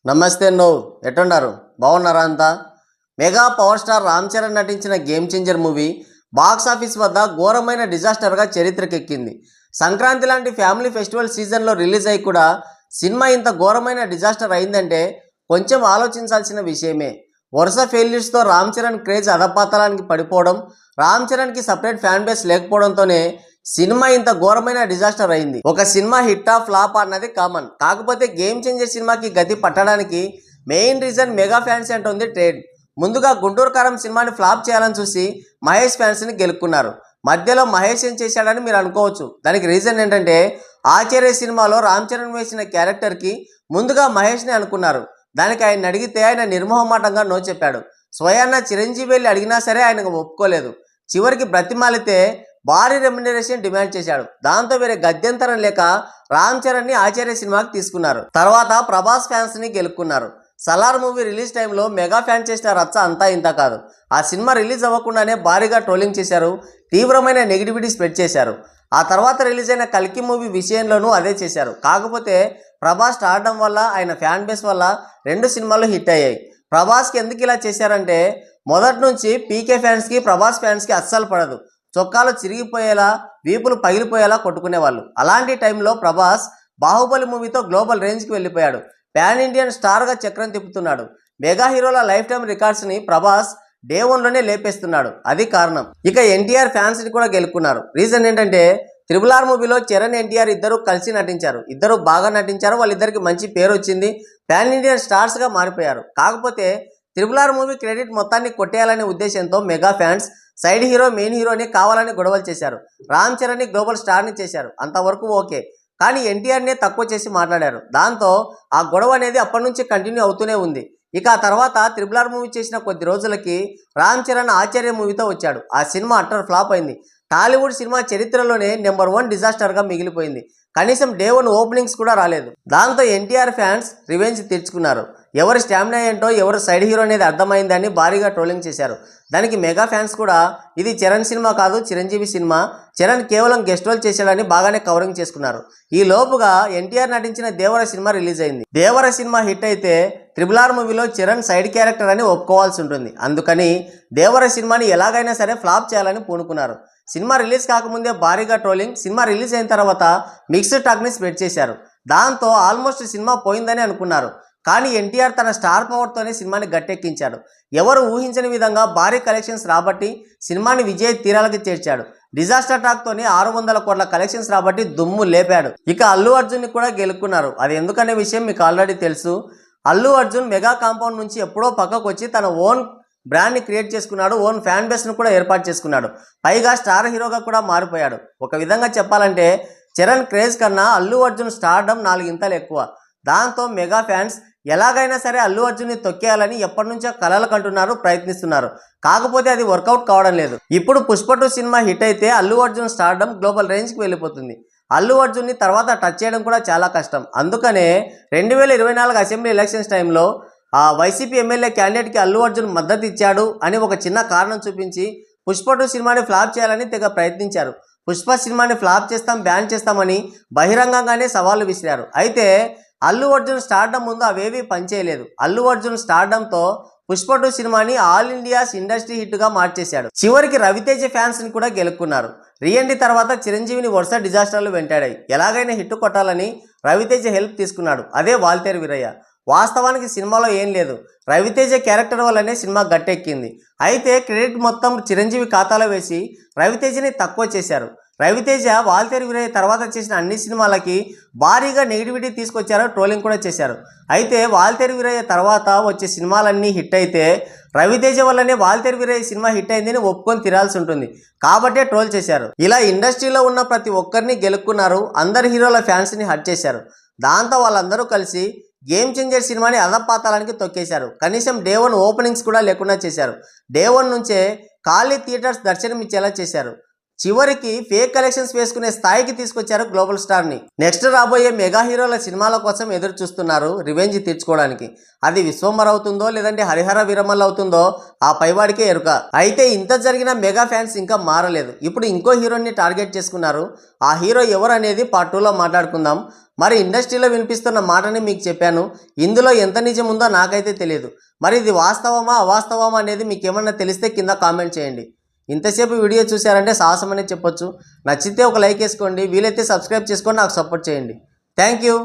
నమస్తే ఎట్టున్నారు బాగున్నారా అంతా mega power star Ram Charan నటించిన game changer movie box office వద్ద ఘోరమైన డిజాస్టర్గా చరిత్రకెక్కింది. సంక్రాంతి లాంటి ఫ్యామిలీ ఫెస్టివల్ సీజన్లో రిలీజ్ అయ్యి కూడా సినిమా ఇంత ఘోరమైన డిజాస్టర్ అయిందంటే కొంచెం ఆలోచించాల్సిన విషయమే. వరుస ఫెయిల్యూర్స్తో రామ్ చరణ్ క్రేజ్ అధపాతాళానికి పడిపోవడం, రామ్ చరణ్కి సపరేట్ ఫ్యాన్ బేస్ లేకపోవడంతోనే సినిమా ఇంత ఘోరమైన డిజాస్టర్ అయింది. ఒక సినిమా హిట్టా ఫ్లాప్ అన్నది కామన్. కాకపోతే గేమ్ చేంజర్ సినిమాకి గతి పట్టడానికి మెయిన్ రీజన్ మెగా ఫ్యాన్స్ అంటుంది ట్రేడ్. ముందుగా గుంటూరు కారం సినిమాని ఫ్లాప్ చేయాలని చూసి మహేష్ ఫ్యాన్స్ని గెలుక్కున్నారు. మధ్యలో మహేష్ ఏం చేశాడని మీరు అనుకోవచ్చు. దానికి రీజన్ ఏంటంటే ఆచార్య సినిమాలో రామ్ చరణ్ వేసిన క్యారెక్టర్కి ముందుగా మహేష్ని అనుకున్నారు. దానికి ఆయన అడిగితే ఆయన నిర్మోహమాటంగా నో చెప్పాడు. స్వయాన్న చిరంజీవి వెళ్ళి అడిగినా సరే ఆయనకు ఒప్పుకోలేదు. చివరికి బ్రతిమాలితే భారీ రెమ్యునరేషన్ డిమాండ్ చేశాడు. దాంతో వేరే గద్యంతరం లేక రామ్ చరణ్ని ఆచార్య సినిమాకి తీసుకున్నారు. తర్వాత ప్రభాస్ ఫ్యాన్స్ని గెలుక్కున్నారు. సలార్ మూవీ రిలీజ్ టైంలో మెగా ఫ్యాన్ చేసిన రచ్చ అంతా ఇంత కాదు. ఆ సినిమా రిలీజ్ అవ్వకుండానే భారీగా ట్రోలింగ్ చేశారు, తీవ్రమైన నెగిటివిటీ స్ప్రెడ్ చేశారు. ఆ తర్వాత రిలీజ్ అయిన కల్కి మూవీ విషయంలోనూ అదే చేశారు. కాకపోతే ప్రభాస్ స్టార్డమ్ వల్ల ఆయన ఫ్యాన్ బేస్ వల్ల రెండు సినిమాలు హిట్ అయ్యాయి. ప్రభాస్కి ఎందుకు ఇలా చేశారంటే మొదటి నుంచి పీకే ఫ్యాన్స్కి ప్రభాస్ ఫ్యాన్స్కి అస్సలు పడదు. చొక్కాలు చిరిగిపోయేలా, వీపులు పగిలిపోయేలా కొట్టుకునేవాళ్ళు. అలాంటి టైంలో ప్రభాస్ బాహుబలి మూవీతో గ్లోబల్ రేంజ్కి వెళ్ళిపోయాడు. పాన్ ఇండియన్ స్టార్గా చక్రం తిప్పుతున్నాడు. మెగా హీరోల లైఫ్ టైం రికార్డ్స్ని ప్రభాస్ డే 1లోనే లేపేస్తున్నాడు. అది కారణం. ఇక ఎన్టీఆర్ ఫ్యాన్స్ని కూడా గెలుక్కున్నారు. రీజన్ ఏంటంటే RRR మూవీలో చరణ్ ఎన్టీఆర్ ఇద్దరు కలిసి నటించారు. ఇద్దరు బాగా నటించారు. వాళ్ళిద్దరికి మంచి పేరు వచ్చింది. పాన్ ఇండియన్ స్టార్స్గా మారిపోయారు. కాకపోతే RRR మూవీ క్రెడిట్ మొత్తాన్ని కొట్టేయాలనే ఉద్దేశంతో mega fans side hero main హీరోని కావాలని గొడవలు చేశారు. రామ్ చరణ్ని గ్లోబల్ స్టార్ని చేశారు. అంతవరకు ఓకే. కానీ ఎన్టీఆర్నే తక్కువ చేసి మాట్లాడారు. దాంతో ఆ గొడవ అనేది అప్పటి నుంచి కంటిన్యూ అవుతూనే ఉంది. ఇక ఆ తర్వాత RRR మూవీ చేసిన కొద్ది రోజులకి రామ్ చరణ్ ఆచార్య మూవీతో వచ్చాడు. ఆ సినిమా అట్టర్ ఫ్లాప్ అయింది. టాలీవుడ్ సినిమా చరిత్రలోనే నెంబర్ 1 డిజాస్టర్గా మిగిలిపోయింది. కనీసం డే 1 ఓపెనింగ్స్ కూడా రాలేదు. దాంతో ఎన్టీఆర్ ఫ్యాన్స్ రివెంజ్ తీర్చుకున్నారు. ఎవరు స్టామినా ఏంటో, ఎవరు సైడ్ హీరో అనేది అర్థమైందని భారీగా ట్రోలింగ్ చేశారు. దానికి మెగా ఫ్యాన్స్ కూడా ఇది చరణ్ సినిమా కాదు, చిరంజీవి సినిమా, చరణ్ కేవలం గెస్ట్ రోల్ చేశాడని బాగానే కవరింగ్ చేసుకున్నారు. ఈ లోపుగా ఎన్టీఆర్ నటించిన దేవర సినిమా రిలీజ్ అయింది. దేవర సినిమా హిట్ అయితే RRR మూవీలో చరణ్ సైడ్ క్యారెక్టర్ అని ఒప్పుకోవాల్సి ఉంటుంది. అందుకని దేవర సినిమాని ఎలాగైనా సరే ఫ్లాప్ చేయాలని పూనుకున్నారు. సినిమా రిలీజ్ కాకముందే భారీగా ట్రోలింగ్, సినిమా రిలీజ్ అయిన తర్వాత మిక్స్డ్ టాక్ని స్ప్రెడ్ చేశారు. దాంతో ఆల్మోస్ట్ సినిమా పోయిందని అనుకున్నారు. కానీ ఎన్టీఆర్ తన స్టార్ పవర్తోనే సినిమాని గట్టెక్కించాడు. ఎవరు ఊహించని విధంగా భారీ కలెక్షన్స్ రాబట్టి సినిమాని విజయ తీరాలకి చేర్చాడు. డిజాస్టర్ టాక్తోనే 600 కోట్ల కలెక్షన్స్ రాబట్టి దుమ్ము లేపాడు. ఇక అల్లు అర్జున్ని కూడా గెలుక్కున్నారు. అది ఎందుకనే విషయం మీకు ఆల్రెడీ తెలుసు. అల్లు అర్జున్ మెగా కాంపౌండ్ నుంచి ఎప్పుడో పక్కకు వచ్చి తన ఓన్ బ్రాండ్ని క్రియేట్ చేసుకున్నాడు. ఓన్ ఫ్యాన్ బేస్ను కూడా ఏర్పాటు చేసుకున్నాడు. పైగా స్టార్ హీరోగా కూడా మారిపోయాడు. ఒక విధంగా చెప్పాలంటే చరణ్ క్రేజ్ కన్నా అల్లు అర్జున్ స్టార్డమ్ 4 ఇంతలు ఎక్కువ. దాంతో మెగా ఫ్యాన్స్ ఎలాగైనా సరే అల్లు అర్జున్ని తొక్కేయాలని ఎప్పటి నుంచో కలలు కంటున్నారు, ప్రయత్నిస్తున్నారు. కాకపోతే అది వర్కౌట్ కావడం లేదు. ఇప్పుడు పుష్ప 2 సినిమా హిట్ అయితే అల్లు అర్జున్ స్టార్డమ్ గ్లోబల్ రేంజ్కి వెళ్ళిపోతుంది. అల్లు అర్జున్ని తర్వాత టచ్ చేయడం కూడా చాలా కష్టం. అందుకనే 2024 అసెంబ్లీ ఎలక్షన్స్ టైంలో వైసీపీ ఎమ్మెల్యే క్యాండిడేట్కి అల్లు అర్జున్ మద్దతు ఇచ్చాడు అని ఒక చిన్న కారణం చూపించి పుష్ప 2 సినిమాని ఫ్లాప్ చేయాలని తెగ ప్రయత్నించారు. పుష్ప సినిమాని ఫ్లాప్ చేస్తాం, బ్యాన్ చేస్తామని బహిరంగంగానే సవాళ్లు విసిరారు. అయితే అల్లు అర్జున్ స్టార్డమ్ ముందు అవేవి పనిచేయలేదు. అల్లు అర్జున్ స్టార్డమ్తో పుష్ప 2 సినిమాని ఆల్ ఇండియాస్ ఇండస్ట్రీ హిట్గా మార్చేశాడు. చివరికి రవితేజ ఫ్యాన్స్ని కూడా గెలుక్కున్నారు. రీఎంట్రీ తర్వాత చిరంజీవిని వరుస డిజాస్టర్లు వెంటాడాయి. ఎలాగైనా హిట్ కొట్టాలని రవితేజ హెల్ప్ తీసుకున్నాడు. అదే వాల్తేరు వీరయ్య. వాస్తవానికి సినిమాలో ఏం లేదు, రవితేజ క్యారెక్టర్ వల్లనే సినిమా గట్టెక్కింది. అయితే క్రెడిట్ మొత్తం చిరంజీవి ఖాతాలో వేసి రవితేజని తక్కువ చేశారు. రవితేజ వాల్తేరు వీరయ్య తర్వాత చేసిన అన్ని సినిమాలకి భారీగా నెగిటివిటీ తీసుకొచ్చారు, ట్రోలింగ్ కూడా చేశారు. అయితే వాల్తేరు వీరయ్య తర్వాత వచ్చే సినిమాలన్నీ హిట్ అయితే రవితేజ వల్లనే వాల్తేరు వీరయ్య సినిమా హిట్ అయిందని ఒప్పుకొని తిరాల్సి ఉంటుంది. కాబట్టే ట్రోల్ చేశారు. ఇలా ఇండస్ట్రీలో ఉన్న ప్రతి ఒక్కరిని గెలుక్కున్నారు. అందరి హీరోల ఫ్యాన్స్ని హర్ట్ చేశారు. దాంతో వాళ్ళందరూ కలిసి గేమ్ చేంజర్ సినిమాని అధపాతాళానికి తొక్కేశారు. కనీసం డే 1 ఓపెనింగ్స్ కూడా లేకుండా చేశారు. డే 1 నుంచే ఖాళీ థియేటర్స్ దర్శనమిచ్చేలా చేశారు. చివరికి ఫేక్ కలెక్షన్స్ వేసుకునే స్థాయికి తీసుకొచ్చారు గ్లోబల్ స్టార్ని. నెక్స్ట్ రాబోయే మెగా హీరోల సినిమాల కోసం ఎదురు చూస్తున్నారు రివెంజ్ తీర్చుకోవడానికి. అది విశ్వంబర్ అవుతుందో లేదంటే హరిహర వీరమల్ అవుతుందో ఆ పైవాడికే ఎరుక. అయితే ఇంత జరిగిన మెగా ఫ్యాన్స్ ఇంకా మారలేదు. ఇప్పుడు ఇంకో హీరోని టార్గెట్ చేసుకున్నారు. ఆ హీరో ఎవరు అనేది పార్ట్ 2లో మాట్లాడుకుందాం. మరి ఇండస్ట్రీలో వినిపిస్తున్న మాటని మీకు చెప్పాను. ఇందులో ఎంత నిజం ఉందో నాకైతే తెలియదు. మరి ఇది వాస్తవమా అవాస్తవమా అనేది మీకు ఏమన్నా తెలిస్తే కింద కామెంట్ చేయండి. ఇంతసేపు వీడియో చూశారంటే సాహసం అనే చెప్పొచ్చు. నచ్చితే ఒక లైక్ వేసుకోండి, వీలైతే సబ్స్క్రైబ్ చేసుకొని నాకు సపోర్ట్ చేయండి. Thank you.